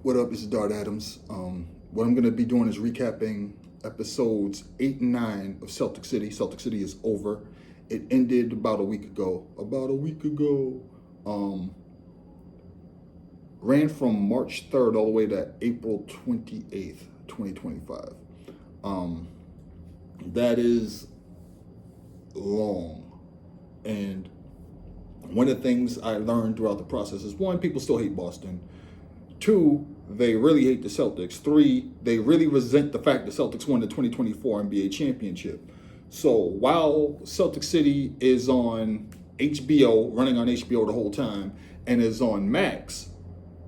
What up? This is Dart Adams. What I'm going to be doing is recapping episodes 8 and 9 of Celtics City. Celtics City is over. It ended about a week ago. Ran from March 3rd all the way to April 28th, 2025. That is long. And one of the things I learned throughout the process is, one, people still hate Boston. Two, they really hate the Celtics. Three, they really resent the fact the Celtics won the 2024 NBA championship. So while Celtic City is on HBO, running on HBO the whole time, and is on Max,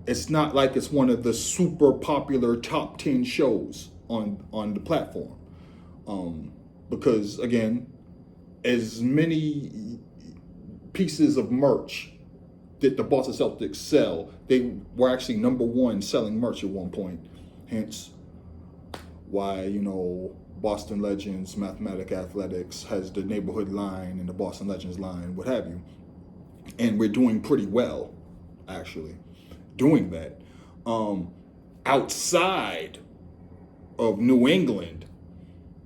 it's not like it's one of the super popular top 10 shows on the platform. Because, again, as many pieces of merch that the Boston Celtics sell, they were actually number one selling merch at one point. Hence why, Boston Legends, Mathematic Athletics has the neighborhood line and the Boston Legends line, what have you. And we're doing pretty well, actually, doing that. Outside of New England,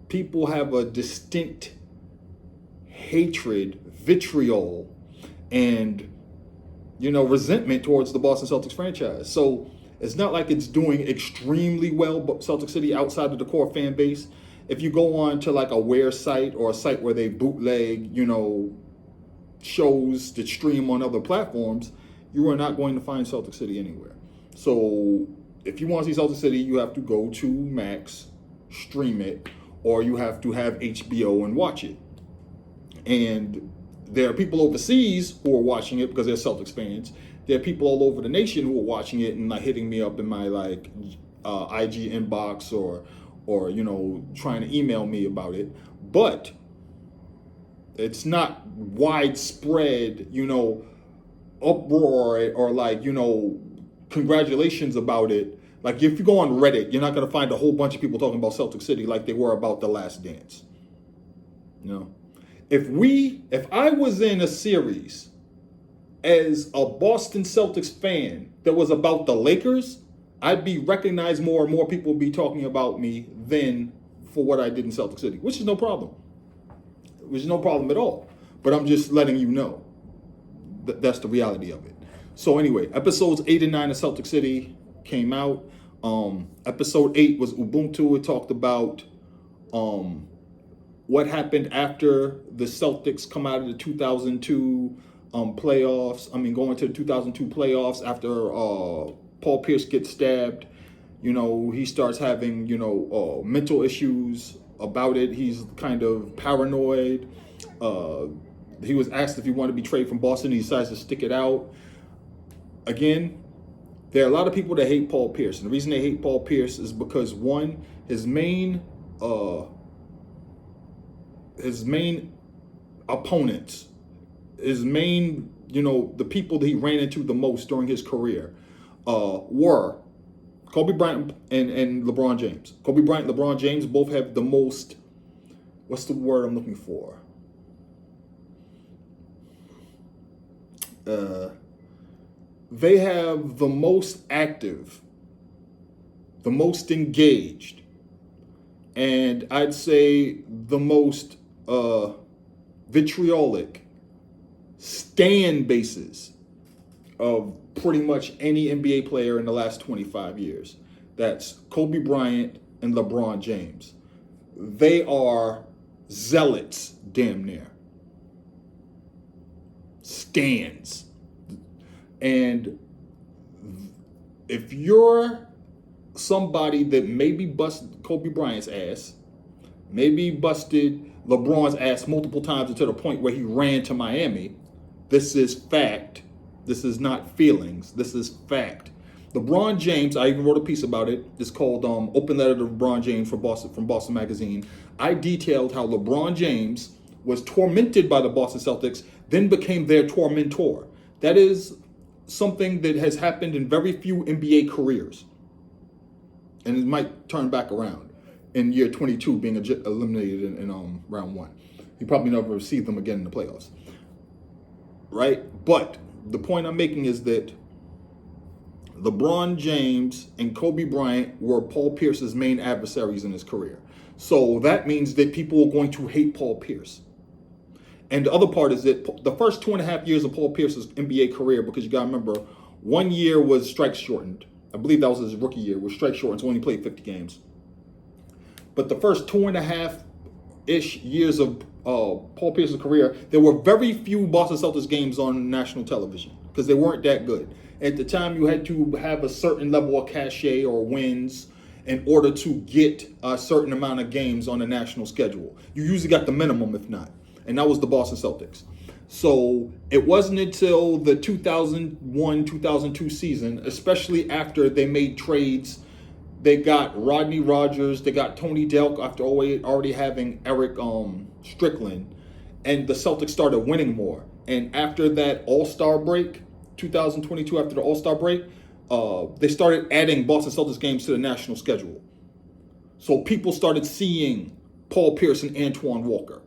people have a distinct hatred, vitriol, and resentment towards the Boston Celtics franchise. So it's not like it's doing extremely well, but Celtic City outside of the core fan base. If you go on to like a Wear site or a site where they bootleg, shows that stream on other platforms, you are not going to find Celtic City anywhere. So if you want to see Celtic City, you have to go to Max, stream it, or you have to have HBO and watch it. And there are people overseas who are watching it because they're Celtics fans. There are people all over the nation who are watching it and like hitting me up in my IG inbox or trying to email me about it. But it's not widespread, uproar or congratulations about it. Like if you go on Reddit, you're not going to find a whole bunch of people talking about Celtic City like they were about The Last Dance. If I was in a series as a Boston Celtics fan that was about the Lakers, I'd be recognized more and more people would be talking about me than for what I did in Celtic City, which is no problem. Which is no problem at all. But I'm just letting you know that's the reality of it. So anyway, episodes 8 and 9 of Celtic City came out. Episode 8 was Ubuntu. It talked about what happened after the Celtics come out of the 2002 playoffs. Going to the 2002 playoffs after Paul Pierce gets stabbed. He starts having, mental issues about it. He's kind of paranoid. He was asked if he wanted to be traded from Boston. He decides to stick it out. Again, there are a lot of people that hate Paul Pierce. And the reason they hate Paul Pierce is because, one, his main opponents, the people that he ran into the most during his career were Kobe Bryant and LeBron James. Kobe Bryant and LeBron James both have the most, what's the word I'm looking for? They have the most active, the most engaged, and I'd say the most vitriolic stan bases of pretty much any NBA player in the last 25 years. That's Kobe Bryant and LeBron James. They are zealots, damn near. Stans. And if you're somebody that maybe busted Kobe Bryant's ass, maybe busted LeBron's ass multiple times to the point where he ran to Miami, this is fact. This is not feelings. This is fact. LeBron James, I even wrote a piece about it. It's called Open Letter to LeBron James from Boston Magazine. I detailed how LeBron James was tormented by the Boston Celtics, then became their tormentor. That is something that has happened in very few NBA careers. And it might turn back around in year 22, being eliminated in round 1. He probably never see them again in the playoffs. Right? But the point I'm making is that LeBron James and Kobe Bryant were Paul Pierce's main adversaries in his career. So that means that people are going to hate Paul Pierce. And the other part is that the first 2.5 years of Paul Pierce's NBA career, because you got to remember, 1 year was strike shortened. I believe that was his rookie year, was strike shortened, so he only played 50 games. But the first 2.5-ish years of Paul Pierce's career, there were very few Boston Celtics games on national television because they weren't that good. At the time, you had to have a certain level of cachet or wins in order to get a certain amount of games on the national schedule. You usually got the minimum, if not. And that was the Boston Celtics. So it wasn't until the 2001-2002 season, especially after they made trades, they got Rodney Rogers, they got Tony Delk after already having Eric Strickland, and the Celtics started winning more. And after that All-Star break, 2022, after the All-Star break, they started adding Boston Celtics games to the national schedule. So people started seeing Paul Pierce and Antoine Walker.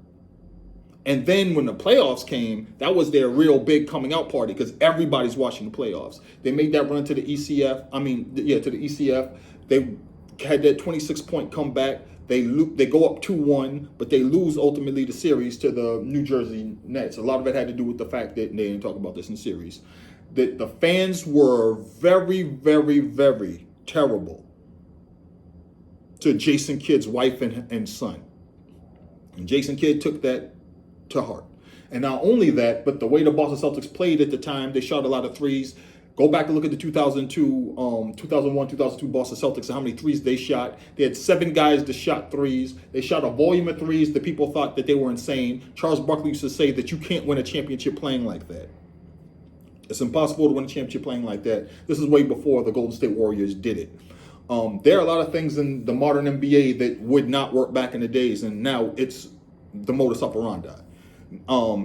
And then when the playoffs came, that was their real big coming out party because everybody's watching the playoffs. They made that run to the ECF. To the ECF. They had that 26-point comeback. They go up 2-1, but they lose ultimately the series to the New Jersey Nets. A lot of it had to do with the fact that, they didn't talk about this in the series, that the fans were very, very, very terrible to Jason Kidd's wife and son. And Jason Kidd took that to heart. And not only that, but the way the Boston Celtics played at the time, they shot a lot of threes. Go back and look at the 2001, 2002 Boston Celtics and how many threes they shot. They had 7 guys that shot threes. They shot a volume of threes that people thought that they were insane. Charles Barkley used to say that you can't win a championship playing like that. It's impossible to win a championship playing like that. This is way before the Golden State Warriors did it. There are a lot of things in the modern NBA that would not work back in the days, and now it's the modus operandi.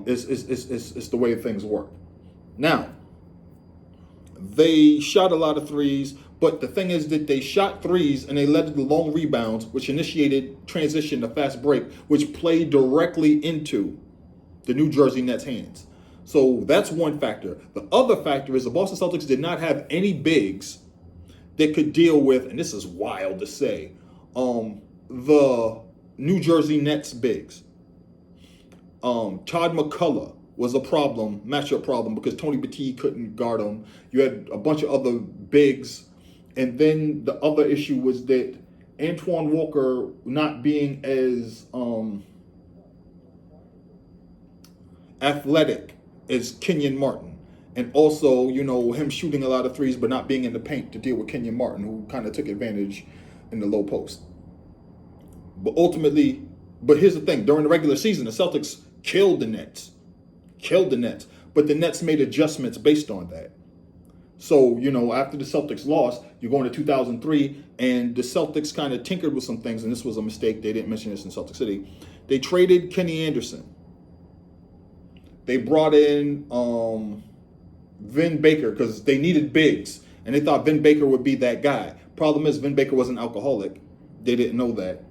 It's the way things work. Now, they shot a lot of threes, but the thing is that they shot threes and they led to the long rebounds, which initiated transition to fast break, which played directly into the New Jersey Nets' hands. So that's one factor. The other factor is the Boston Celtics did not have any bigs that could deal with, and this is wild to say, the New Jersey Nets bigs. Todd McCullough was a matchup problem, because Tony Batiste couldn't guard him. You had a bunch of other bigs. And then the other issue was that Antoine Walker not being as athletic as Kenyon Martin. And also, him shooting a lot of threes but not being in the paint to deal with Kenyon Martin, who kind of took advantage in the low post. But here's the thing. During the regular season, the Celtics killed the Nets. But the Nets made adjustments based on that. So, after the Celtics lost, you go into 2003, and the Celtics kind of tinkered with some things, and this was a mistake. They didn't mention this in Celtics City. They traded Kenny Anderson. They brought in Vin Baker because they needed bigs, and they thought Vin Baker would be that guy. Problem is, Vin Baker was an alcoholic. They didn't know that.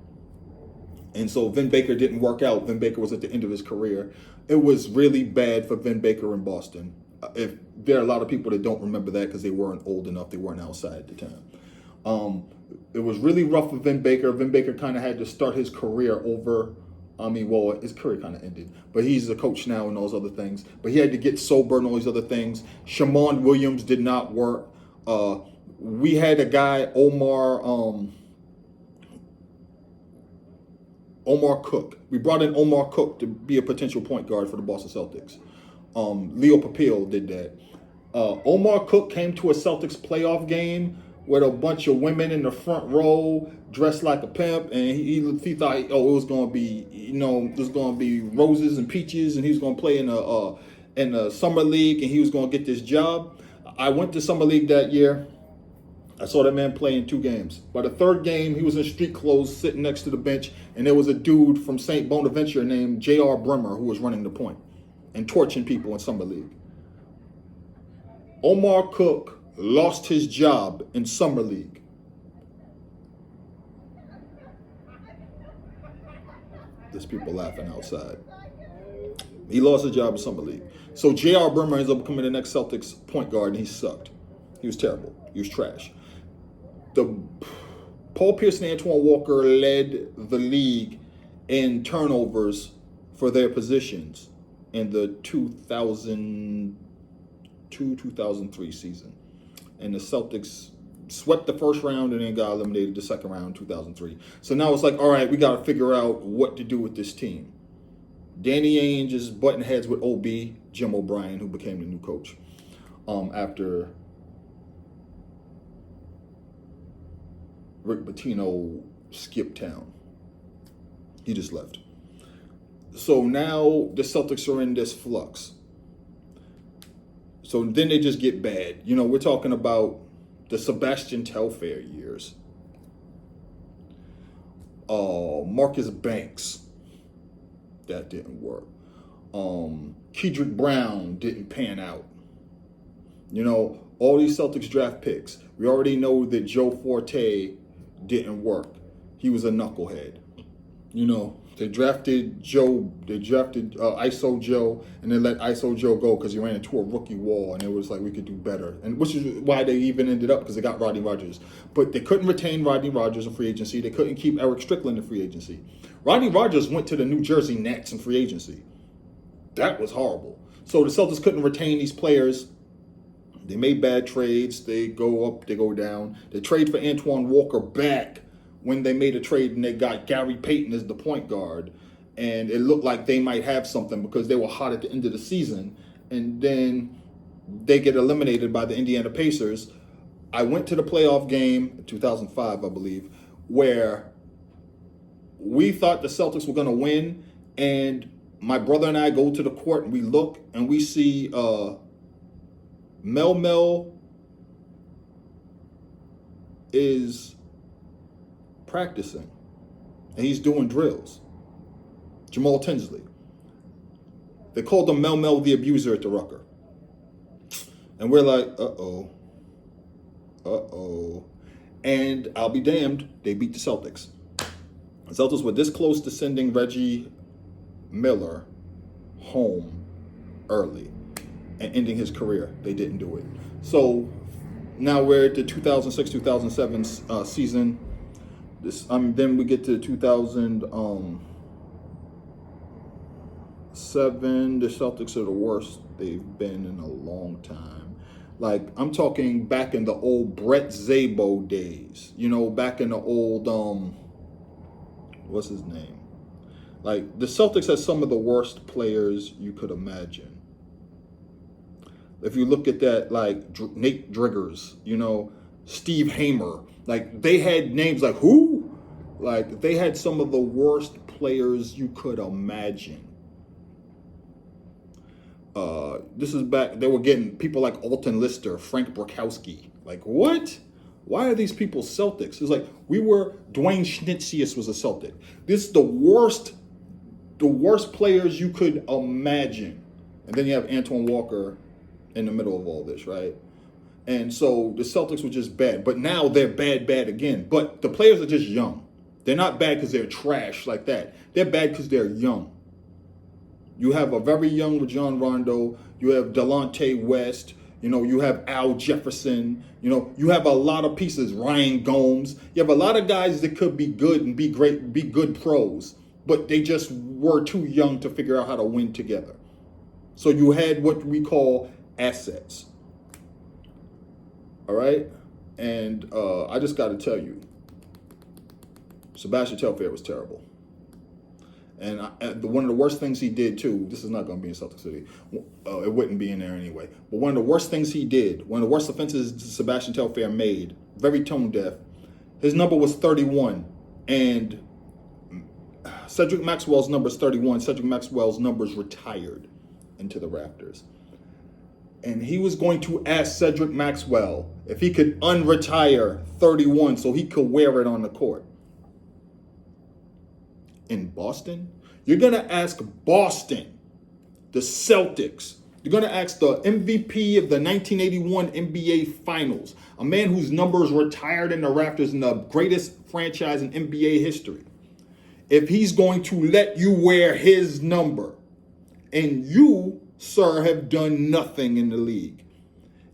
And so Vin Baker didn't work out. Vin Baker was at the end of his career. It was really bad for Vin Baker in Boston. If there are a lot of people that don't remember that because they weren't old enough, they weren't outside at the time. It was really rough for Vin Baker. Vin Baker kind of had to start his career over. His career kind of ended, but he's a coach now and those other things. But he had to get sober and all these other things. Shamon Williams did not work. We had a guy, Omar Cook. We brought in Omar Cook to be a potential point guard for the Boston Celtics. Leo Papil did that. Omar Cook came to a Celtics playoff game with a bunch of women in the front row dressed like a pimp, and he thought, it was going to be, there's going to be roses and peaches, and he was going to play in a summer league, and he was going to get this job. I went to summer league that year. I saw that man play in 2 games. By the 3rd game, he was in street clothes sitting next to the bench, and there was a dude from St. Bonaventure named J.R. Bremer who was running the point and torching people in summer league. Omar Cook lost his job in summer league. There's people laughing outside. He lost his job in summer league. So J.R. Bremer ends up becoming the next Celtics point guard, and he sucked. He was terrible. He was trash. The Paul Pierce and Antoine Walker led the league in turnovers for their positions in the 2002-2003 season. And the Celtics swept the first round and then got eliminated the second round in 2003. So now it's like, all right, we got to figure out what to do with this team. Danny Ainge is butting heads with OB, Jim O'Brien, who became the new coach after Rick Pitino skipped town. He just left. So now the Celtics are in this flux. So then they just get bad. You know, we're talking about the Sebastian Telfair years. Marcus Banks. That didn't work. Kedrick Brown didn't pan out. You know, all these Celtics draft picks. We already know that Joe Forte didn't work. He was a knucklehead. You know, they drafted ISO Joe, and they let ISO Joe go because he ran into a rookie wall, and it was like, we could do better. And which is why they even ended up, because they got Rodney Rogers. But they couldn't retain Rodney Rogers in free agency. They couldn't keep Eric Strickland in free agency. Rodney Rogers went to the New Jersey Nets in free agency. That was horrible. So the Celtics couldn't retain these players. They made bad trades. They go up, they go down. They trade for Antoine Walker back when they made a trade and they got Gary Payton as the point guard. And it looked like they might have something because they were hot at the end of the season. And then they get eliminated by the Indiana Pacers. I went to the playoff game in 2005, I believe, where we thought the Celtics were going to win. And my brother and I go to the court and we look and we see Mel is practicing and he's doing drills. Jamal Tinsley. They called him Mel the abuser at the Rucker. And we're like, uh-oh. And I'll be damned, they beat the Celtics. The Celtics were this close to sending Reggie Miller home early and ending his career. They didn't do it. So now we're at the 2006-2007 season. Then we get to 2007. The Celtics are the worst they've been in a long time. Like, I'm talking back in the old Brett Szabo days. You know, back in the old, what's his name? Like, the Celtics had some of the worst players you could imagine. If you look at that, like Nate Driggers, you know, Steve Hamer, like they had names like who? Like they had some of the worst players you could imagine. This is back, they were getting people like Alton Lister, Frank Brakowski. Like what? Why are these people Celtics? It's like Dwayne Schnitzius was a Celtic. This is the worst players you could imagine. And then you have Antoine Walker in the middle of all this, right? And so the Celtics were just bad. But now they're bad again. But the players are just young. They're not bad because they're trash like that. They're bad because they're young. You have a very young Rajon Rondo. You have Delonte West. You know, you have Al Jefferson. You know, you have a lot of pieces. Ryan Gomes. You have a lot of guys that could be good and be great, be good pros. But they just were too young to figure out how to win together. So you had what we call assets. All right? And I just got to tell you, Sebastian Telfair was terrible. And one of the worst things he did, too, this is not going to be in Celtics City. It wouldn't be in there anyway. But one of the worst things he did, one of the worst offenses Sebastian Telfair made, very tone deaf, his number was 31. And Cedric Maxwell's number is 31. Cedric Maxwell's number's retired into the rafters. And he was going to ask Cedric Maxwell if he could unretire 31 so he could wear it on the court. In Boston? You're going to ask Boston, the Celtics. You're going to ask the MVP of the 1981 NBA Finals, a man whose number is retired in the rafters in the greatest franchise in NBA history, if he's going to let you wear his number. And you, sir, have done nothing in the league.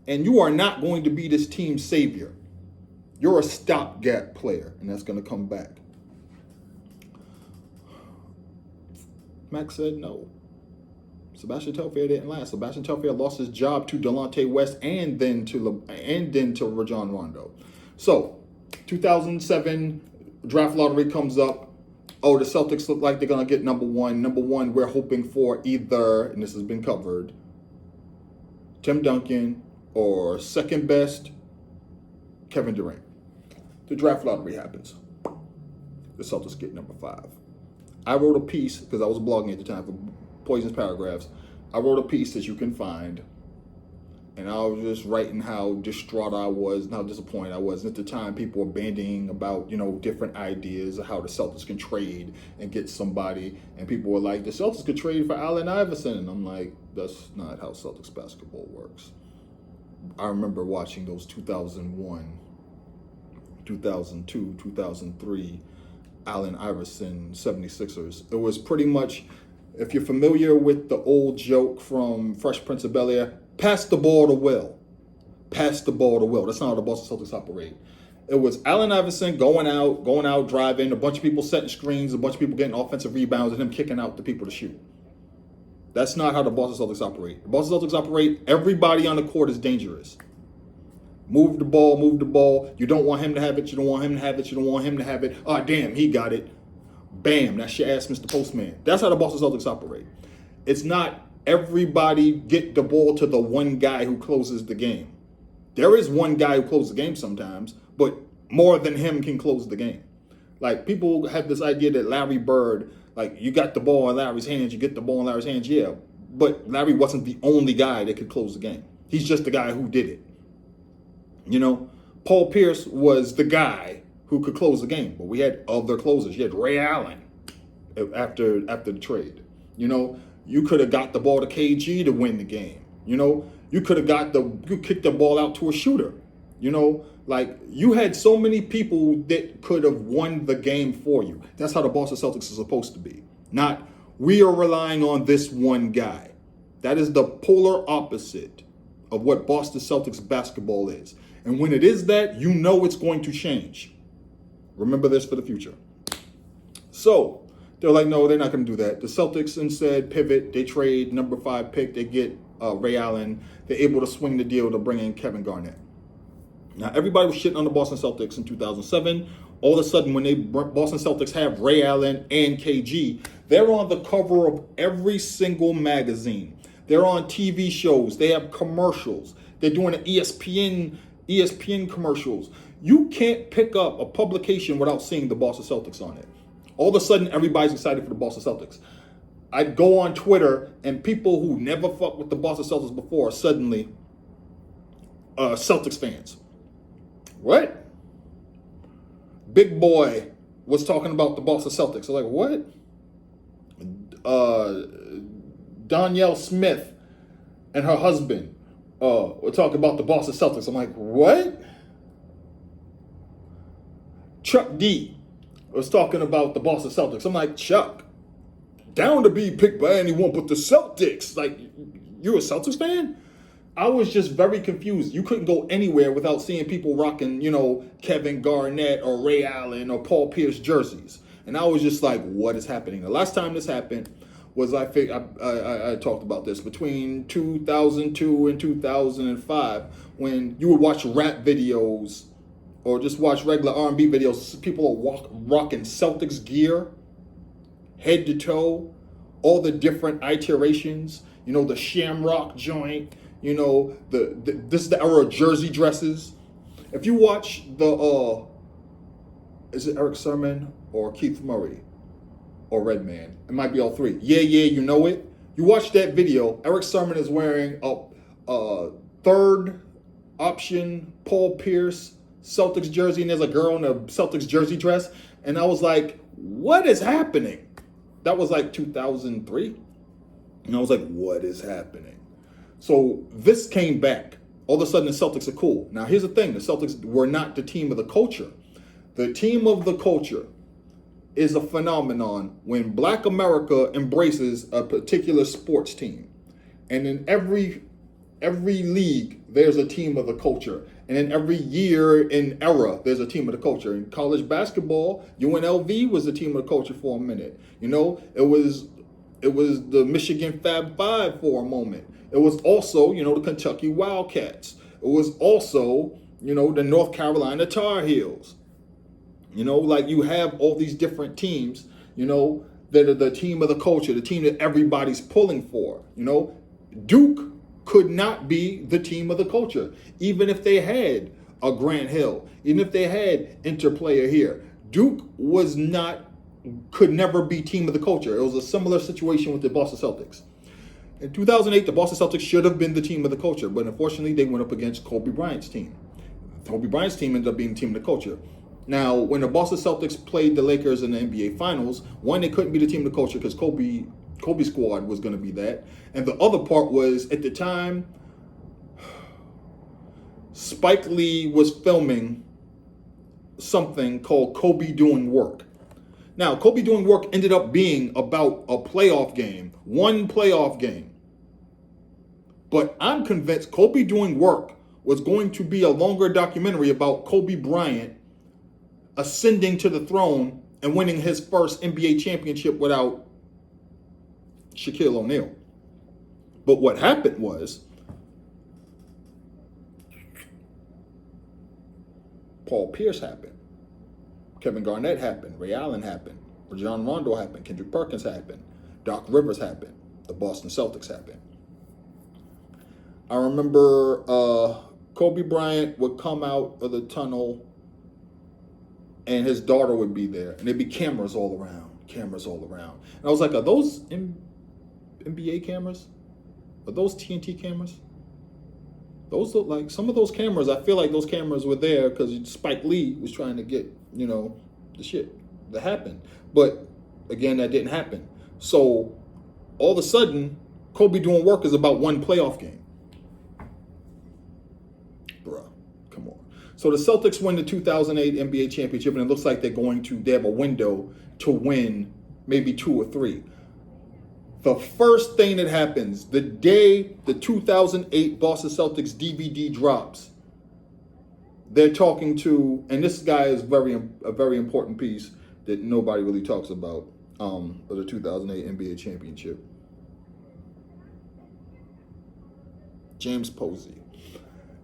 And you are not going to be this team's savior. You're a stopgap player, and that's going to come back. Max said no. Sebastian Telfair didn't last. Sebastian Telfair lost his job to Delonte West and then to Rajon Rondo. So, 2007 draft lottery comes up. Oh, the Celtics look like they're going to get number one. Number one, we're hoping for either, and this has been covered, Tim Duncan or second best, Kevin Durant. The draft lottery happens. The Celtics get number 5. I wrote a piece, because I was blogging at the time for Poison's Paragraphs. I wrote a piece that you can find, and I was just writing how distraught I was and how disappointed I was. And at the time, people were bandying about, different ideas of how the Celtics can trade and get somebody. And people were like, the Celtics could trade for Allen Iverson. And I'm like, that's not how Celtics basketball works. I remember watching those 2001, 2002, 2003 Allen Iverson 76ers. It was pretty much, if you're familiar with the old joke from Fresh Prince of Bel-Air, pass the ball to Will. Pass the ball to Will. That's not how the Boston Celtics operate. It was Allen Iverson going out, driving, a bunch of people setting screens, a bunch of people getting offensive rebounds, and him kicking out the people to shoot. That's not how the Boston Celtics operate. The Boston Celtics operate, everybody on the court is dangerous. Move the ball. You don't want him to have it. You don't want him to have it. You don't want him to have it. Oh, damn, he got it. Bam, that's your ass, Mr. Postman. That's how the Boston Celtics operate. It's not everybody get the ball to the one guy who closes the game. There is one guy who closes the game sometimes, but more than him can close the game. Like, people have this idea that Larry Bird, like, you got the ball in Larry's hands, you get the ball in Larry's hands, yeah. But Larry wasn't the only guy that could close the game. He's just the guy who did it. Paul Pierce was the guy who could close the game, but we had other closers. You had Ray Allen after the trade. You could have got the ball to KG to win the game. You could have you kicked the ball out to a shooter. You had so many people that could have won the game for you. That's how the Boston Celtics are supposed to be. Not, we are relying on this one guy. That is the polar opposite of what Boston Celtics basketball is. And when it is that, it's going to change. Remember this for the future. So, they're like, no, they're not going to do that. The Celtics instead pivot. They trade number 5 pick. They get Ray Allen. They're able to swing the deal to bring in Kevin Garnett. Now, everybody was shitting on the Boston Celtics in 2007. All of a sudden, when Boston Celtics have Ray Allen and KG, they're on the cover of every single magazine. They're on TV shows. They have commercials. They're doing the ESPN commercials. You can't pick up a publication without seeing the Boston Celtics on it. All of a sudden, everybody's excited for the Boston Celtics. I'd go on Twitter, and people who never fucked with the Boston Celtics before are suddenly Celtics fans. What? Big Boy was talking about the Boston Celtics. I'm like, what? Danielle Smith and her husband were talking about the Boston Celtics. I'm like, what? Chuck D was talking about the Boston Celtics. I'm like, Chuck, down to be picked by anyone but the Celtics. Like, you're a Celtics fan? I was just very confused. You couldn't go anywhere without seeing people rocking, Kevin Garnett or Ray Allen or Paul Pierce jerseys. And I was just like, what is happening? The last time this happened was, I talked about this, between 2002 and 2005, when you would watch rap videos or just watch regular R&B videos. People are rocking Celtics gear, head to toe, all the different iterations, the Shamrock joint, this is the era of jersey dresses. If you watch is it Eric Sermon or Keith Murray or Redman? It might be all three. Yeah, you know it. You watch that video, Eric Sermon is wearing a third option Paul Pierce Celtics jersey, and there's a girl in a Celtics jersey dress. And I was like, what is happening? That was like 2003. And I was like, what is happening? So this came back. All of a sudden, the Celtics are cool. Now, here's the thing. The Celtics were not the team of the culture. The team of the culture is a phenomenon when Black America embraces a particular sports team. And in every every league, there's a team of the culture. And in every year in era, there's a team of the culture. In college basketball, UNLV was the team of the culture for a minute. You know, it was the Michigan Fab Five for a moment. It was also, the Kentucky Wildcats. It was also, the North Carolina Tar Heels. Like you have all these different teams, that are the team of the culture, the team that everybody's pulling for. Duke could not be the team of the culture, even if they had a Grant Hill, even if they had interplayer here. Duke could never be team of the culture. It was a similar situation with the Boston Celtics. In 2008, the Boston Celtics should have been the team of the culture, but unfortunately, they went up against Kobe Bryant's team. Kobe Bryant's team ended up being the team of the culture. Now, when the Boston Celtics played the Lakers in the NBA Finals, one, they couldn't be the team of the culture because Kobe squad was going to be that. And the other part was, at the time, Spike Lee was filming something called Kobe Doing Work. Now, Kobe Doing Work ended up being about a playoff game, one playoff game. But I'm convinced Kobe Doing Work was going to be a longer documentary about Kobe Bryant ascending to the throne and winning his first NBA championship without Shaquille O'Neal. But what happened was Paul Pierce happened. Kevin Garnett happened. Ray Allen happened. Rajon Rondo happened. Kendrick Perkins happened. Doc Rivers happened. The Boston Celtics happened. I remember Kobe Bryant would come out of the tunnel and his daughter would be there. And there'd be cameras all around. And I was like, are those NBA cameras? Are those TNT cameras? Those look like, some of those cameras, I feel like those cameras were there because Spike Lee was trying to get, the shit that happened. But again, that didn't happen. So all of a sudden, Kobe Doing Work is about one playoff game. Bruh, come on. So the Celtics win the 2008 NBA championship, and it looks like they have a window to win maybe 2 or 3. The first thing that happens, the day the 2008 Boston Celtics DVD drops, they're talking to, and this guy is a very important piece that nobody really talks about, of the 2008 NBA championship. James Posey.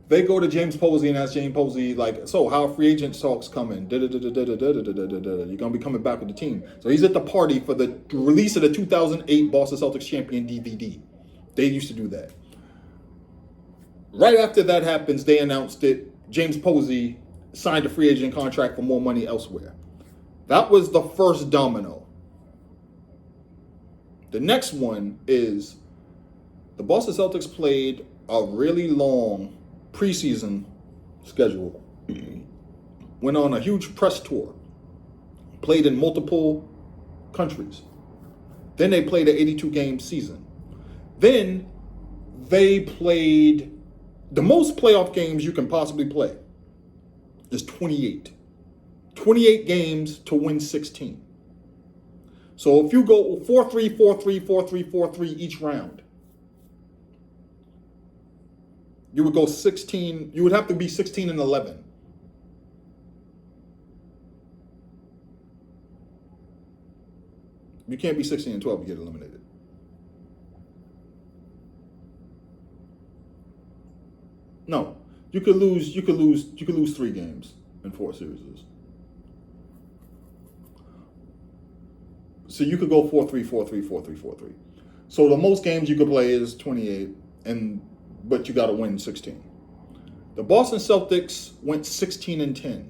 They go to James Posey and ask James Posey, like, so how are free agent talks coming? You're going to be coming back with the team. So he's at the party for the release of the 2008 Boston Celtics champion DVD. They used to do that. Right after that happens, they announced that James Posey signed a free agent contract for more money elsewhere. That was the first domino. The next one is the Boston Celtics played a really long preseason schedule, went on a huge press tour, played in multiple countries. Then they played an 82-game season. Then they played the most playoff games you can possibly play is 28. 28 games to win 16. So if you go 4-3, 4-3, 4-3, 4-3 each round, you would go 16. You would have to be 16-11. You can't be 16-12 and get eliminated. No, you could lose 3 games in 4 series. So you could go 4-3, 4-3, 4-3, 4-3. So the most games you could play is 28, but you got to win 16. The Boston Celtics went 16-10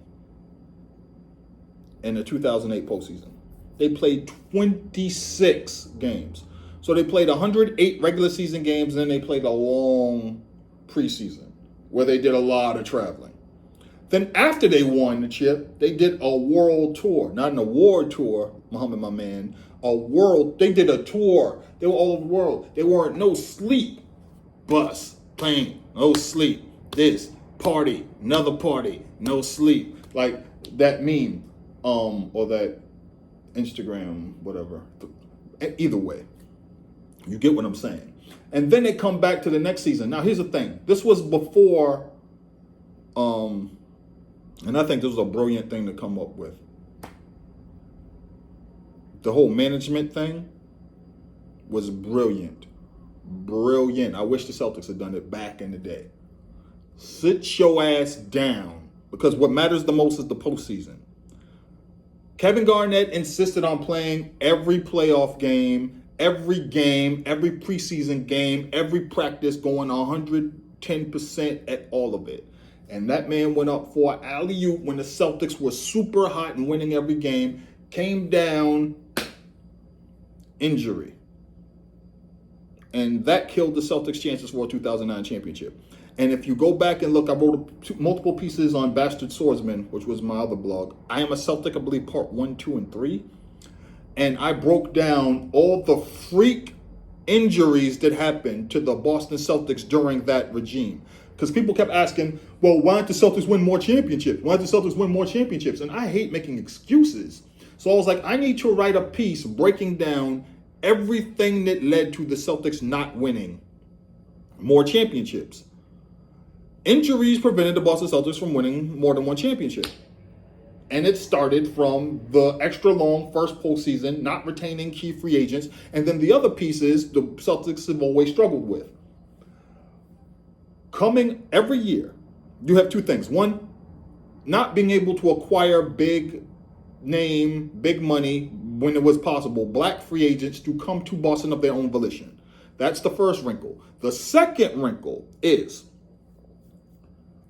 in the 2008 postseason. They played 26 games. So they played 108 regular season games, and then they played a long preseason where they did a lot of traveling. Then after they won the chip, they did a world tour. Not an award tour, Muhammad, my man. They did a tour. They were all over the world. They weren't no sleep. Bus, plane, no sleep. This, party, another party, no sleep. Like that meme, or that Instagram, whatever. Either way, you get what I'm saying. And then they come back to the next season. Now, here's the thing. This was before, and I think this was a brilliant thing to come up with. The whole management thing was brilliant. Brilliant. I wish the Celtics had done it back in the day. Sit your ass down, because what matters the most is the postseason. Kevin Garnett insisted on playing every playoff game, every preseason game, every practice, going 110% at all of it. And that man went up for an alley-oop when the Celtics were super hot and winning every game, came down, injury. And that killed the Celtics' chances for a 2009 championship. And if you go back and look, I wrote multiple pieces on Bastard Swordsman, which was my other blog. I Am a Celtic, I believe, part 1, 2, and 3. And I broke down all the freak injuries that happened to the Boston Celtics during that regime. Because people kept asking, well, why don't the Celtics win more championships? Why don't the Celtics win more championships? And I hate making excuses. So I was like, I need to write a piece breaking down everything that led to the Celtics not winning more championships. Injuries prevented the Boston Celtics from winning more than one championship. And it started from the extra long first postseason, not retaining key free agents, and then the other pieces the Celtics have always struggled with. Coming every year, you have two things. One, not being able to acquire big name, big money when it was possible, black free agents to come to Boston of their own volition. That's the first wrinkle. The second wrinkle is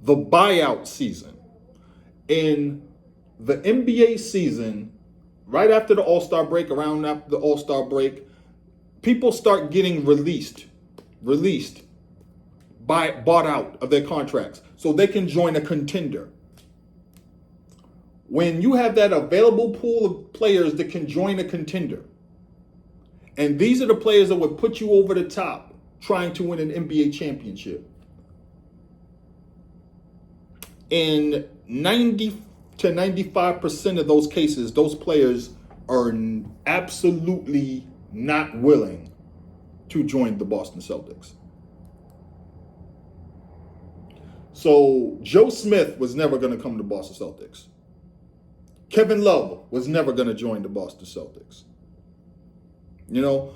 the buyout season. In the NBA season, right after the All-Star break, around after the All-Star break, people start getting released, bought out of their contracts so they can join a contender. When you have that available pool of players that can join a contender, and these are the players that would put you over the top trying to win an NBA championship, in 90 to 95% of those cases, those players are absolutely not willing to join the Boston Celtics. So Joe Smith was never going to come to Boston Celtics. Kevin Love was never going to join the Boston Celtics. You know,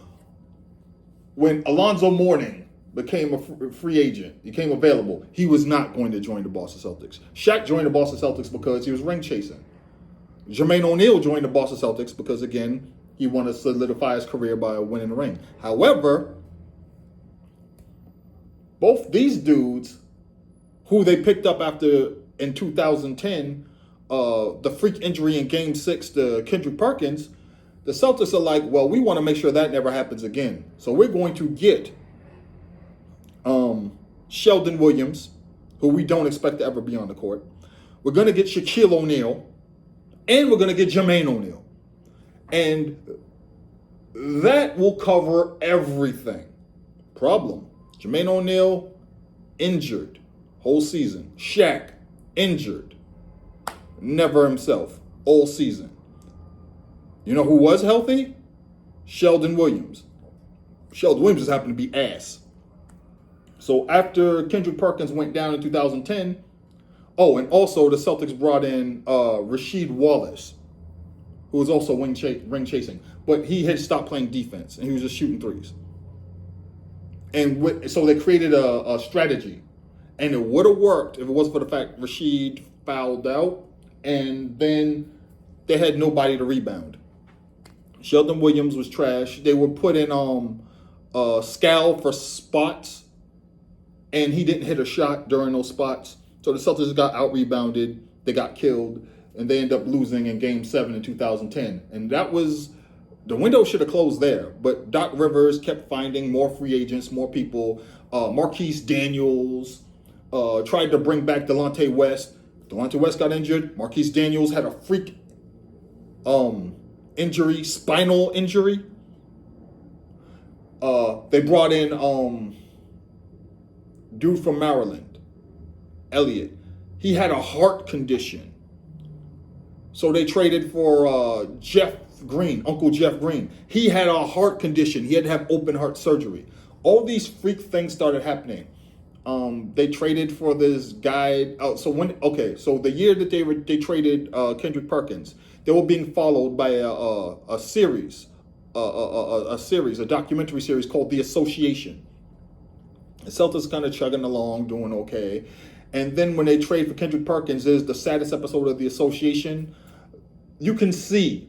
when Alonzo Mourning became a free agent, became available, he was not going to join the Boston Celtics. Shaq joined the Boston Celtics because he was ring chasing. Jermaine O'Neal joined the Boston Celtics because, again, he wanted to solidify his career by winning the ring. However, both these dudes, who they picked up after in 2010, the freak injury in Game 6 to Kendrick Perkins, the Celtics are like, well, we want to make sure that never happens again. So we're going to get Sheldon Williams, who we don't expect to ever be on the court. We're going to get Shaquille O'Neal, and we're going to get Jermaine O'Neal. And that will cover everything. Problem: Jermaine O'Neal injured whole season. Shaq injured, never himself all season. You know who was healthy? Sheldon Williams. Sheldon Williams just happened to be ass. So after Kendrick Perkins went down in 2010, and also the Celtics brought in Rasheed Wallace, who was also ring chasing, but he had stopped playing defense and he was just shooting threes. And so they created a strategy, and it would have worked if it wasn't for the fact Rasheed fouled out, and then they had nobody to rebound. Sheldon Williams was trash. They would put in Scal for spots, and he didn't hit a shot during those spots. So the Celtics got out-rebounded, they got killed, and they ended up losing in Game 7 in 2010. And that was, the window should have closed there. But Doc Rivers kept finding more free agents, more people. Marquise Daniels tried to bring back Delonte West. Delonte West got injured. Marquise Daniels had a freak injury, spinal injury. They brought in dude from Maryland, Elliott. He had a heart condition. So they traded for Jeff Green, Uncle Jeff Green. He had a heart condition. He had to have open heart surgery. all these freak things started happening. They traded for this guy. So the year that they traded Kendrick Perkins, they were being followed by a series, a documentary series called The Association. The Celtics kind of chugging along, doing okay, and then when they trade for Kendrick Perkins, is the saddest episode of The Association. You can see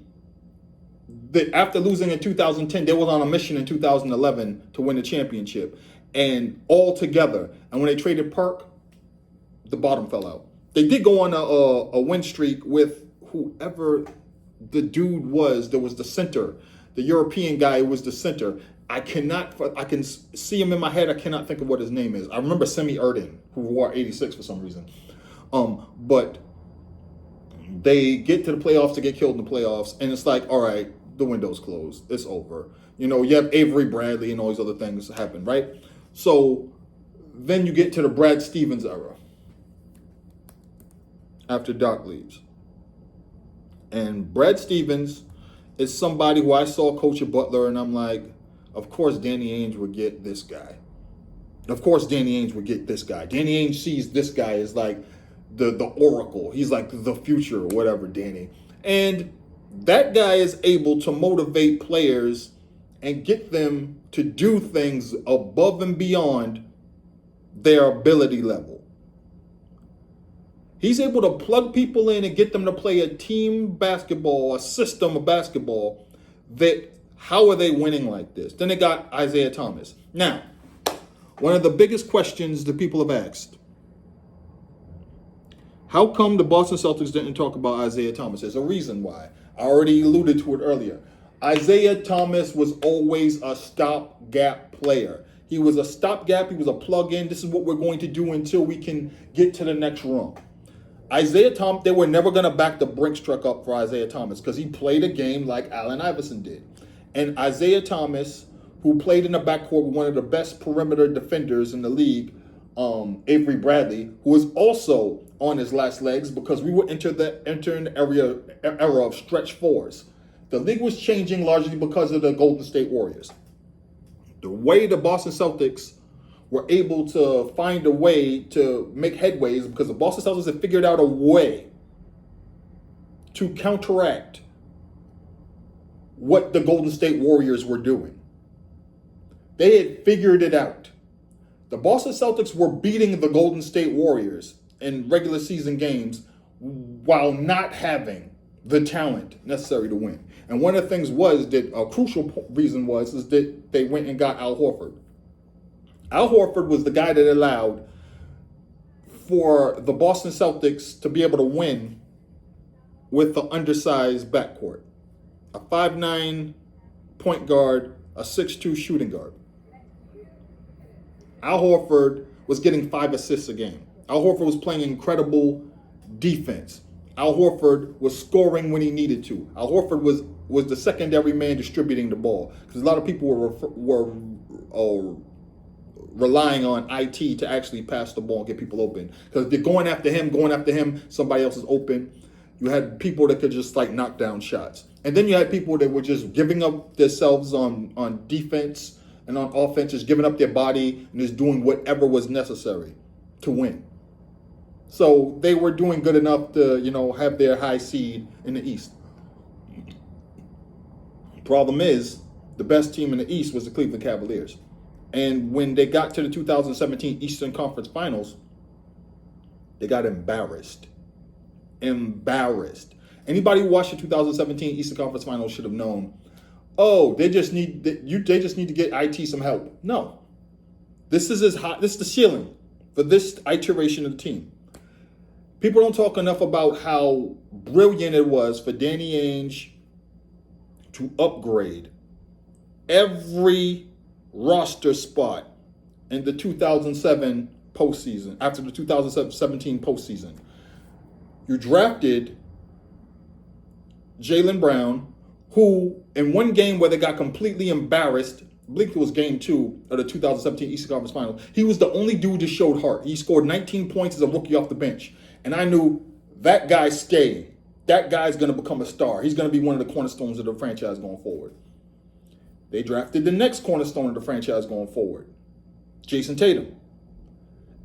that after losing in 2010, they were on a mission in 2011 to win the championship. And all together. And when they traded Perk, the bottom fell out. They did go on a win streak with whoever the dude was. There was the center. The European guy was the center. I can see him in my head. I cannot think of what his name is. I remember Semi Erden, who wore 86 for some reason. But they get to the playoffs to get killed in the playoffs. And it's like, all right, the window's closed. It's over. You have Avery Bradley and all these other things happen, right? So then you get to the Brad Stevens era after Doc leaves. And Brad Stevens is somebody who I saw coach at Butler, and I'm like, of course Danny Ainge would get this guy. Of course Danny Ainge would get this guy. Danny Ainge sees this guy as like the oracle. He's like the future or whatever, Danny. And that guy is able to motivate players and get them to do things above and beyond their ability level. He's able to plug people in and get them to play a team basketball, a system of basketball. How are they winning like this? Then they got Isaiah Thomas. Now, one of the biggest questions that people have asked: how come the Boston Celtics didn't talk about Isaiah Thomas? There's a reason why. I already alluded to it earlier. Isaiah Thomas was always a stopgap player. He was a stopgap. He was a plug-in. This is what we're going to do until we can get to the next rung. Isaiah Thomas, they were never going to back the Brinks truck up for Isaiah Thomas because he played a game like Allen Iverson did. And Isaiah Thomas, who played in the backcourt with one of the best perimeter defenders in the league, Avery Bradley, who was also on his last legs because we were entering the era of stretch fours. The league was changing largely because of the Golden State Warriors. The way the Boston Celtics were able to find a way to make headway is because the Boston Celtics had figured out a way to counteract what the Golden State Warriors were doing. They had figured it out. The Boston Celtics were beating the Golden State Warriors in regular season games while not having the talent necessary to win. And one of the things was that a crucial reason is that they went and got Al Horford. Al Horford was the guy that allowed for the Boston Celtics to be able to win with the undersized backcourt. A 5'9" point guard, a 6'2" shooting guard. Al Horford was getting 5 assists a game. Al Horford was playing incredible defense. Al Horford was scoring when he needed to. Al Horford was the secondary man distributing the ball because a lot of people were relying on IT to actually pass the ball and get people open. Because they're going after him, somebody else is open. You had people that could just like knock down shots. And then you had people that were just giving up themselves on defense and on offense, just giving up their body and just doing whatever was necessary to win. So they were doing good enough to, have their high seed in the East. Problem is, the best team in the East was the Cleveland Cavaliers. And when they got to the 2017 Eastern Conference Finals, they got embarrassed. Anybody who watched the 2017 Eastern Conference Finals should have known, they just need to get IT some help. No. This is the ceiling for this iteration of the team. People don't talk enough about how brilliant it was for Danny Ainge to upgrade every roster spot in the 2007 postseason, after the 2017 postseason. You drafted Jaylen Brown, who in one game where they got completely embarrassed, I believe it was game 2 of the 2017 Eastern Conference Finals, he was the only dude that showed heart. He scored 19 points as a rookie off the bench. And I knew that guy's staying. That guy's going to become a star. He's going to be one of the cornerstones of the franchise going forward. They drafted the next cornerstone of the franchise going forward, Jason Tatum.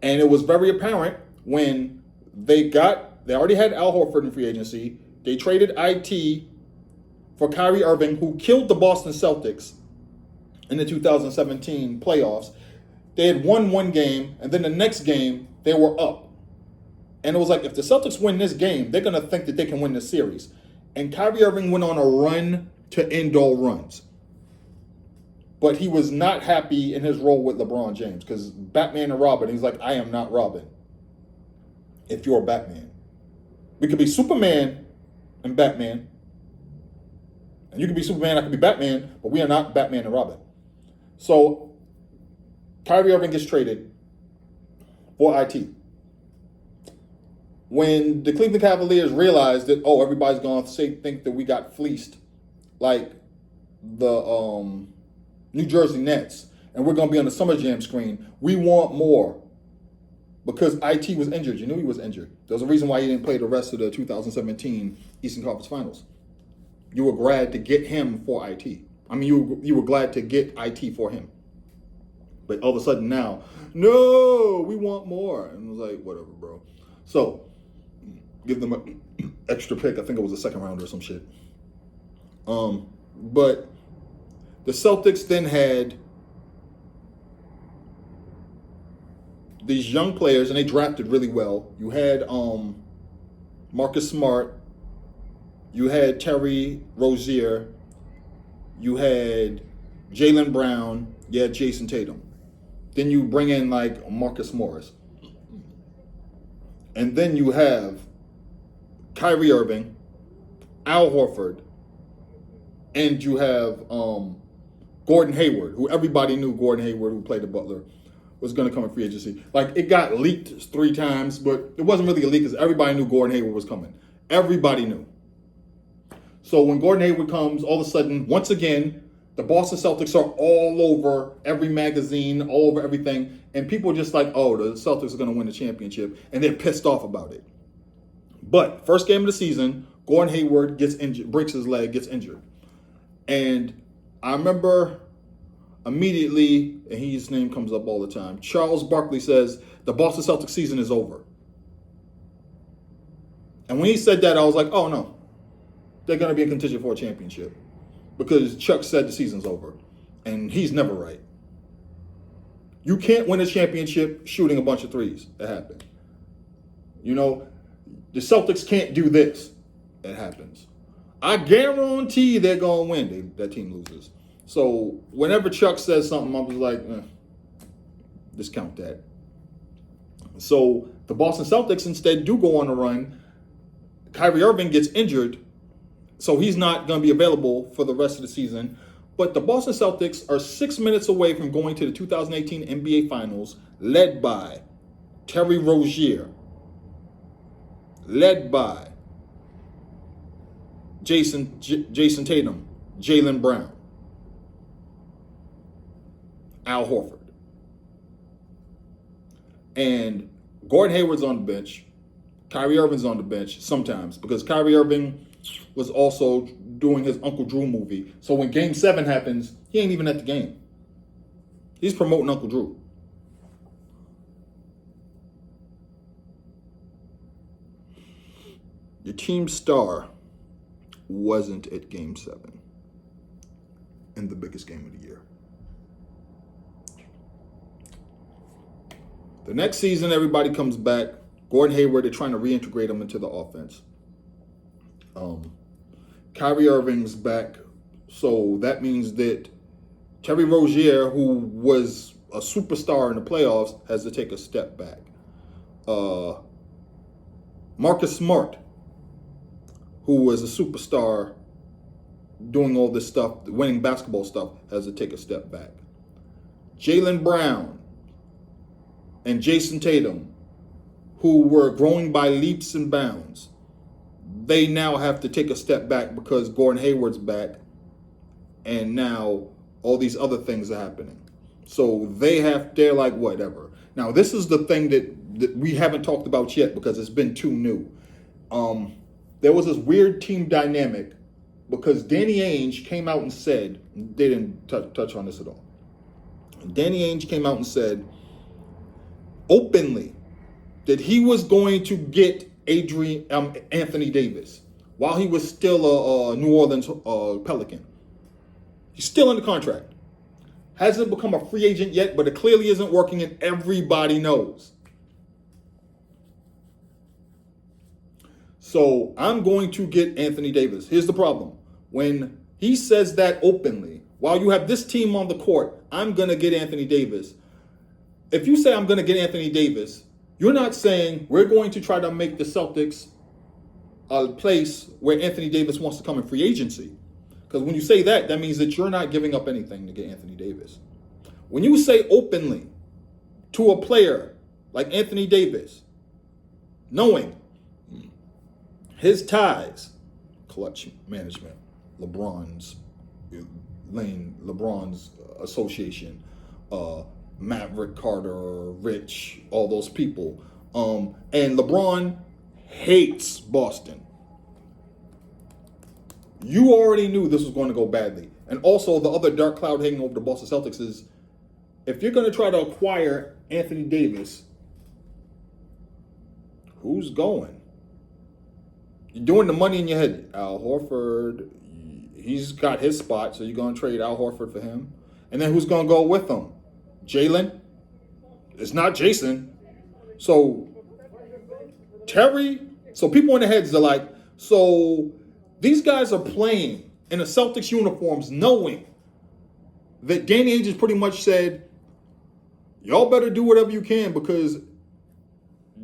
And it was very apparent when they already had Al Horford in free agency. They traded IT for Kyrie Irving, who killed the Boston Celtics in the 2017 playoffs. They had won one game, and then the next game, they were up. And it was like, if the Celtics win this game, they're going to think that they can win this series. And Kyrie Irving went on a run to end all runs. But he was not happy in his role with LeBron James, because Batman and Robin, he's like, I am not Robin if you're Batman. We could be Superman and Batman. And you could be Superman, I could be Batman, but we are not Batman and Robin. So Kyrie Irving gets traded for IT. When the Cleveland Cavaliers realized that, everybody's going to think that we got fleeced like the New Jersey Nets, and we're going to be on the Summer Jam screen, we want more. Because IT was injured. You knew he was injured. There's a reason why he didn't play the rest of the 2017 Eastern Conference Finals. You were glad to get him for IT. I mean, you were glad to get IT for him. But all of a sudden now, no, we want more. And it was like, whatever, bro. So, give them an extra pick. I think it was a second rounder or some shit. But the Celtics then had these young players, and they drafted really well. You had Marcus Smart. You had Terry Rozier. You had Jaylen Brown. You had Jason Tatum. Then you bring in like Marcus Morris. And then you have Kyrie Irving, Al Horford, and you have Gordon Hayward, who everybody knew Gordon Hayward, who played the Butler, was going to come in free agency. Like, it got leaked 3 times, but it wasn't really a leak because everybody knew Gordon Hayward was coming. Everybody knew. So when Gordon Hayward comes, all of a sudden, once again, the Boston Celtics are all over every magazine, all over everything, and people are just like, the Celtics are going to win the championship, and they're pissed off about it. But first game of the season, Gordon Hayward gets injured, breaks his leg, gets injured. And I remember immediately, and his name comes up all the time, Charles Barkley says, the Boston Celtics season is over. And when he said that, I was like, oh no, they're going to be in contention for a championship. Because Chuck said the season's over. And he's never right. You can't win a championship shooting a bunch of threes. It happened. You know, the Celtics can't do this. It happens. I guarantee they're going to win. That team loses. So whenever Chuck says something, I was like, discount that. So the Boston Celtics instead do go on a run. Kyrie Irving gets injured, so he's not going to be available for the rest of the season. But the Boston Celtics are 6 minutes away from going to the 2018 NBA Finals, led by Terry Rozier, led by Jason Tatum, Jaylen Brown, Al Horford. And Gordon Hayward's on the bench. Kyrie Irving's on the bench sometimes because Kyrie Irving was also doing his Uncle Drew movie. So when Game 7 happens, he ain't even at the game. He's promoting Uncle Drew. Your team star wasn't at Game 7 in the biggest game of the year. The next season, everybody comes back. Gordon Hayward, they're trying to reintegrate him into the offense. Kyrie Irving's back, so that means that Terry Rozier, who was a superstar in the playoffs, has to take a step back. Marcus Smart, who was a superstar doing all this stuff, winning basketball stuff, has to take a step back. Jaylen Brown and Jason Tatum, who were growing by leaps and bounds, they now have to take a step back because Gordon Hayward's back, and now all these other things are happening. So they're like, whatever. Now, this is the thing that we haven't talked about yet because it's been too new. There was this weird team dynamic because Danny Ainge came out and said, they didn't touch on this at all. Danny Ainge came out and said openly that he was going to get Anthony Davis while he was still a New Orleans Pelican. He's still under contract. Hasn't become a free agent yet, but it clearly isn't working, and everybody knows. So I'm going to get Anthony Davis. Here's the problem. When he says that openly, while you have this team on the court, I'm going to get Anthony Davis. If you say I'm going to get Anthony Davis, you're not saying we're going to try to make the Celtics a place where Anthony Davis wants to come in free agency. Because when you say that, that means that you're not giving up anything to get Anthony Davis. When you say openly to a player like Anthony Davis, knowing his ties, clutch management, LeBron's association, Maverick Carter, Rich, all those people. And LeBron hates Boston. You already knew this was going to go badly. And also the other dark cloud hanging over the Boston Celtics is if you're going to try to acquire Anthony Davis, who's going? You're doing the money in your head. Al Horford, he's got his spot, so you're going to trade Al Horford for him. And then who's going to go with him? Jalen? It's not Jason. So Terry? So people in their heads are like, so these guys are playing in the Celtics uniforms knowing that Danny Ainge has pretty much said, y'all better do whatever you can because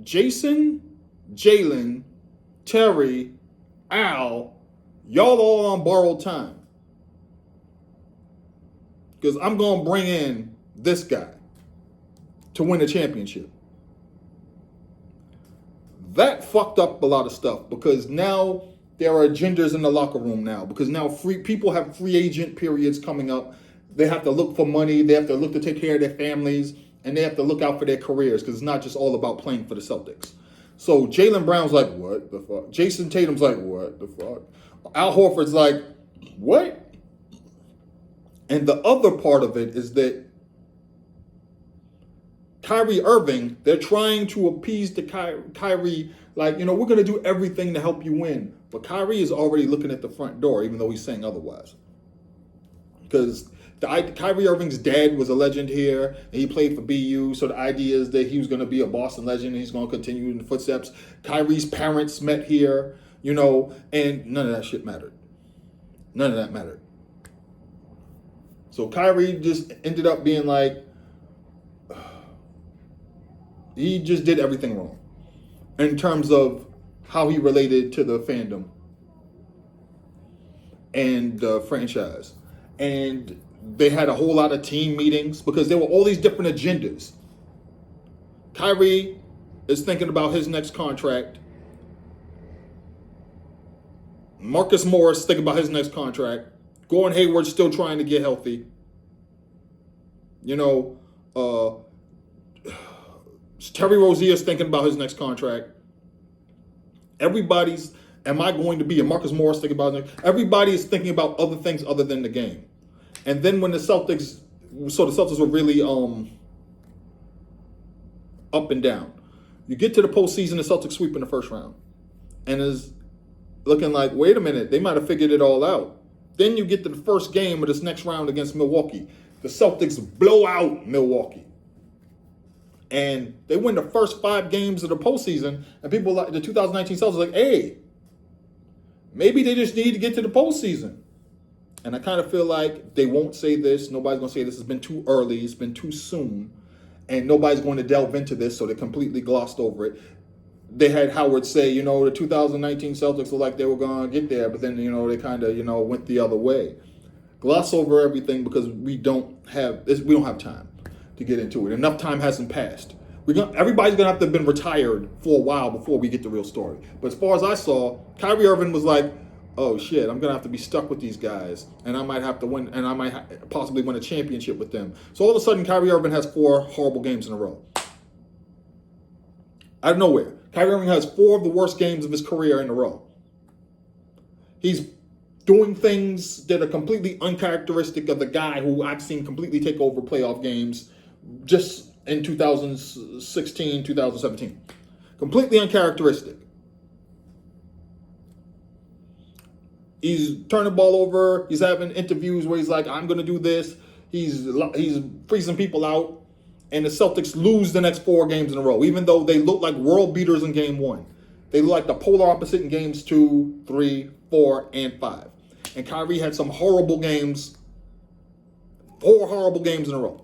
Jason, Jalen, Terry, Al, y'all all on borrowed time. Because I'm going to bring in this guy to win a championship. That fucked up a lot of stuff because now there are agendas in the locker room now because now people have free agent periods coming up. They have to look for money. They have to look to take care of their families and they have to look out for their careers because it's not just all about playing for the Celtics. So Jaylen Brown's like, what the fuck? Jason Tatum's like, what the fuck? Al Horford's like, what? And the other part of it is that Kyrie Irving, they're trying to appease to Kyrie, like, we're going to do everything to help you win. But Kyrie is already looking at the front door, even though he's saying otherwise. Because Kyrie Irving's dad was a legend here, and he played for BU, so the idea is that he was going to be a Boston legend, and he's going to continue in the footsteps. Kyrie's parents met here, and none of that shit mattered. None of that mattered. So Kyrie just ended up being like, he just did everything wrong in terms of how he related to the fandom and the franchise. And they had a whole lot of team meetings because there were all these different agendas. Kyrie is thinking about his next contract. Marcus Morris thinking about his next contract. Gordon Hayward's still trying to get healthy. Terry Rozier's thinking about his next contract. Everybody's, am I going to be? And Marcus Morris thinking about it. Everybody is thinking about other things other than the game. And then when the Celtics were really up and down. You get to the postseason, the Celtics sweep in the first round. And is looking like, wait a minute, they might have figured it all out. Then you get to the first game of this next round against Milwaukee. The Celtics blow out Milwaukee. And they win the first 5 games of the postseason. And people like the 2019 Celtics like, hey, maybe they just need to get to the postseason. And I kind of feel like they won't say this. Nobody's going to say this has been too early. It's been too soon. And nobody's going to delve into this, so they completely glossed over it. They had Howard say, the 2019 Celtics looked like they were going to get there, but then, they kind of, went the other way. Gloss over everything because we don't have time to get into it. Enough time hasn't passed. Everybody's going to have to have been retired for a while before we get the real story. But as far as I saw, Kyrie Irving was like, oh shit, I'm going to have to be stuck with these guys, and I might have to win, and I might possibly win a championship with them. So all of a sudden, Kyrie Irving has 4 horrible games in a row. Out of nowhere. Kyrie Irving has 4 of the worst games of his career in a row. He's doing things that are completely uncharacteristic of the guy who I've seen completely take over playoff games just in 2016, 2017. Completely uncharacteristic. He's turning the ball over. He's having interviews where he's like, I'm going to do this. He's freezing people out. And the Celtics lose the next 4 games in a row, even though they look like world beaters in game 1. They look like the polar opposite in games 2, 3, 4, and 5. And Kyrie had some horrible games, 4 horrible games in a row.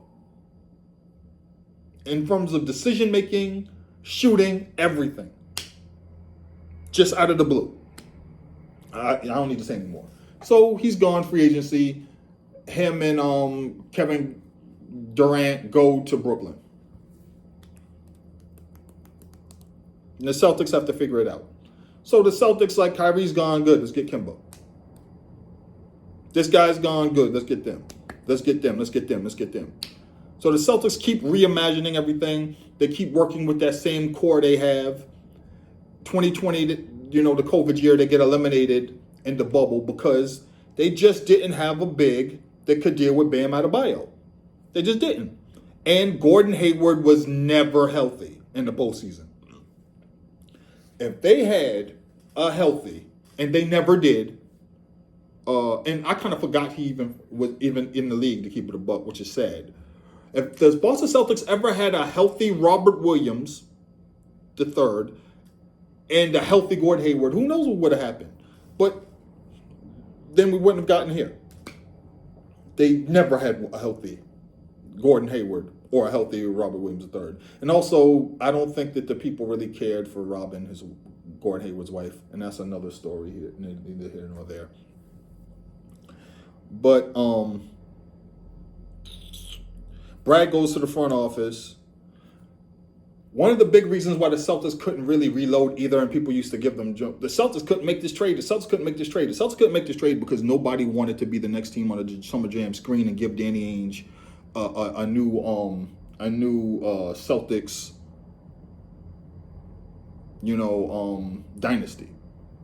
In terms of decision making, shooting, everything. Just out of the blue. I don't need to say anymore. So he's gone, free agency. Him and Kevin Durant go to Brooklyn. And the Celtics have to figure it out. So the Celtics, like, Kyrie's gone, good, let's get Kemba. This guy's gone, good, let's get them. Let's get them. So the Celtics keep reimagining everything. They keep working with that same core they have. 2020, the COVID year, they get eliminated in the bubble because they just didn't have a big that could deal with Bam Adebayo. They just didn't. And Gordon Hayward was never healthy in the postseason. If they had a healthy, and they never did, and I kind of forgot he was even in the league, to keep it a buck, which is sad. If the Boston Celtics ever had a healthy Robert Williams, the third, and a healthy Gordon Hayward, who knows what would have happened? But then we wouldn't have gotten here. They never had a healthy Gordon Hayward or a healthy Robert Williams III. And also, I don't think that the people really cared for Robin, Gordon Hayward's wife, and that's another story here, neither here nor there. But Brad goes to the front office. One of the big reasons why the Celtics couldn't really reload either, and people used to give them jump. The Celtics couldn't make this trade. The Celtics couldn't make this trade because nobody wanted to be the next team on the Summer Jam screen and give Danny Ainge a new Celtics, dynasty.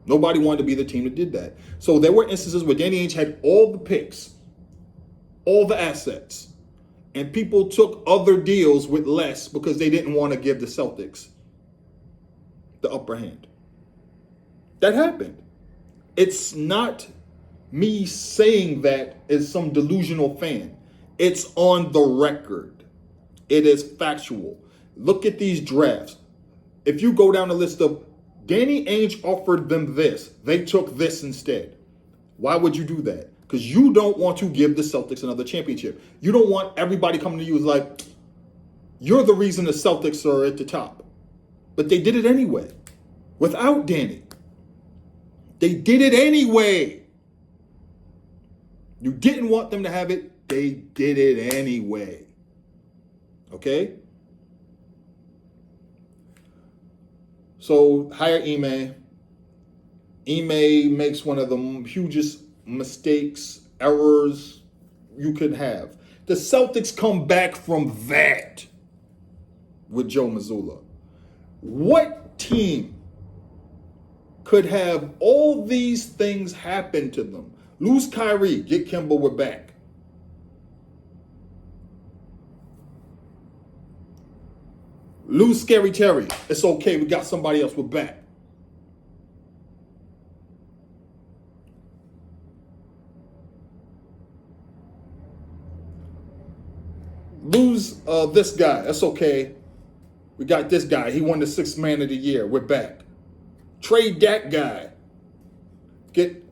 Nobody wanted to be the team that did that. So there were instances where Danny Ainge had all the picks, all the assets, and people took other deals with less because they didn't want to give the Celtics the upper hand. That happened. It's not me saying that as some delusional fan. It's on the record. It is factual. Look at these drafts. If you go down the list of Danny Ainge offered them this, they took this instead. Why would you do that? Because you don't want to give the Celtics another championship. You don't want everybody coming to you as like, you're the reason the Celtics are at the top. But they did it anyway. Without Danny. They did it anyway. You didn't want them to have it. They did it anyway. Okay? So, hire Ime. Ime makes one of the hugest mistakes, errors you could have. The Celtics come back from that with Joe Mazzulla. What team could have all these things happen to them? Lose Kyrie, get Kemba, we're back. Lose Scary Terry, it's okay, we got somebody else, we're back. Lose this guy, that's okay. We got this guy, he won the 6th Man of the Year, we're back. Trade that guy. Get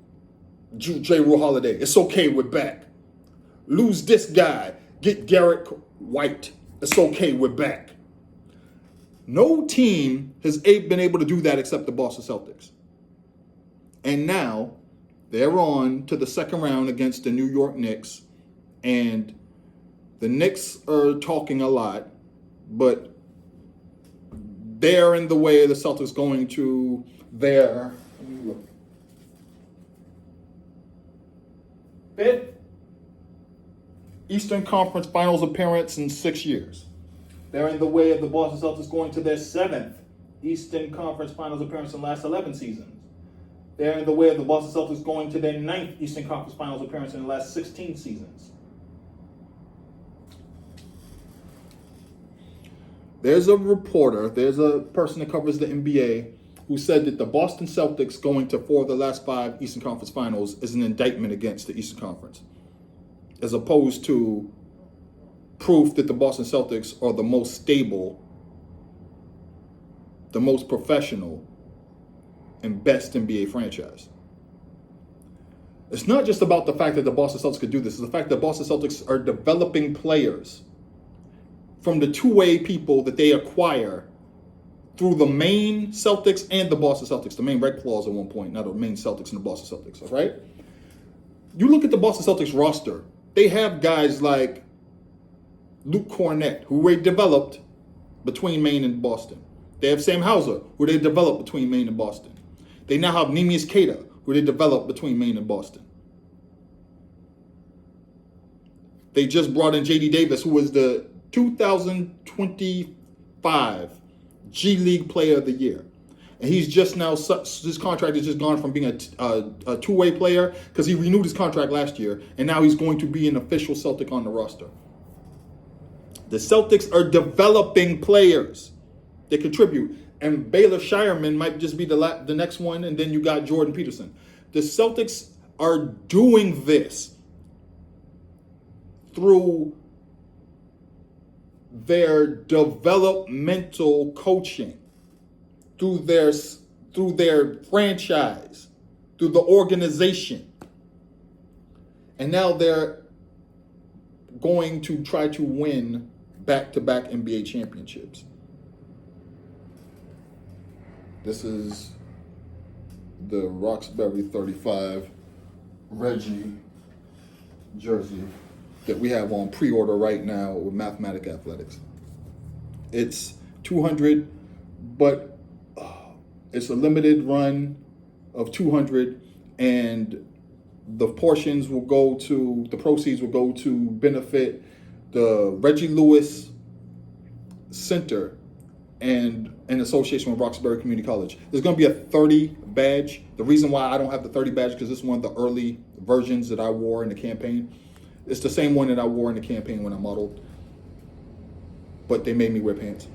J. Rule Holiday, it's okay, we're back. Lose this guy, get Derek White, it's okay, we're back. No team has been able to do that except the Boston Celtics. And now they're on to the second round against the New York Knicks. And the Knicks are talking a lot, but they're in the way of the Celtics going to their fifth Eastern Conference Finals appearance in 6 years. They're in the way of the Boston Celtics going to their 7th Eastern Conference Finals appearance in the last 11 seasons. They're in the way of the Boston Celtics going to their 9th Eastern Conference Finals appearance in the last 16 seasons. There's a reporter, there's a person that covers the NBA who said that the Boston Celtics going to 4 of the last 5 Eastern Conference Finals is an indictment against the Eastern Conference, as opposed to proof that the Boston Celtics are the most stable, the most professional, and best NBA franchise. It's not just about the fact that the Boston Celtics could do this. It's the fact that Boston Celtics are developing players from the two-way people that they acquire through the main Celtics and the Boston Celtics, the main Red Claws at one point, not the main Celtics and the Boston Celtics, all right? You look at the Boston Celtics roster, they have guys like Luke Cornett, who they developed between Maine and Boston. They have Sam Hauser, who they developed between Maine and Boston. They now have Neemias Queta, who they developed between Maine and Boston. They just brought in J.D. Davis, who was the 2025 G League Player of the Year. And he's just now, his contract has just gone from being a two-way player, because he renewed his contract last year, and now he's going to be an official Celtic on the roster. The Celtics are developing players that contribute. And Baylor Shireman might just be the next one, and then you got Jordan Peterson. The Celtics are doing this through their developmental coaching, through their franchise, through the organization. And now they're going to try to win back-to-back NBA championships. This is the Roxbury 35 Reggie jersey that we have on pre-order right now with Mathematic Athletics. It's $200, but it's a limited run of 200, and the proceeds will go to benefit the Reggie Lewis Center and in association with Roxbury Community College. There's going to be a 30 badge. The reason why I don't have the 30 badge because this is one of the early versions that I wore in the campaign. It's the same one that I wore in the campaign when I modeled, but they made me wear pants.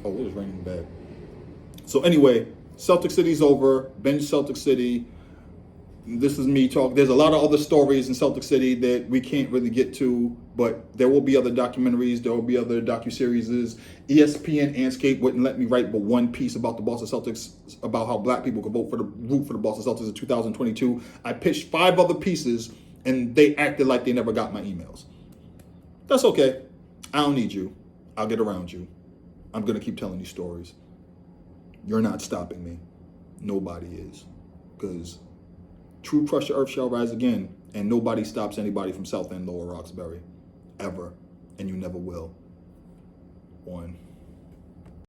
Oh, it was raining bad. So anyway, Celtic City's over. Bench Celtic City. This is me talking. There's a lot of other stories in Celtic City that we can't really get to, but there will be other documentaries. There will be other docuseries. ESPN Anscape wouldn't let me write but one piece about the Boston Celtics, about how black people could root for the Boston Celtics in 2022. I pitched 5 other pieces, and they acted like they never got my emails. That's okay. I don't need you. I'll get around you. I'm going to keep telling you stories. You're not stopping me. Nobody is. Because true crusher earth shall rise again, and nobody stops anybody from South End, Lower Roxbury. Ever. And you never will. One.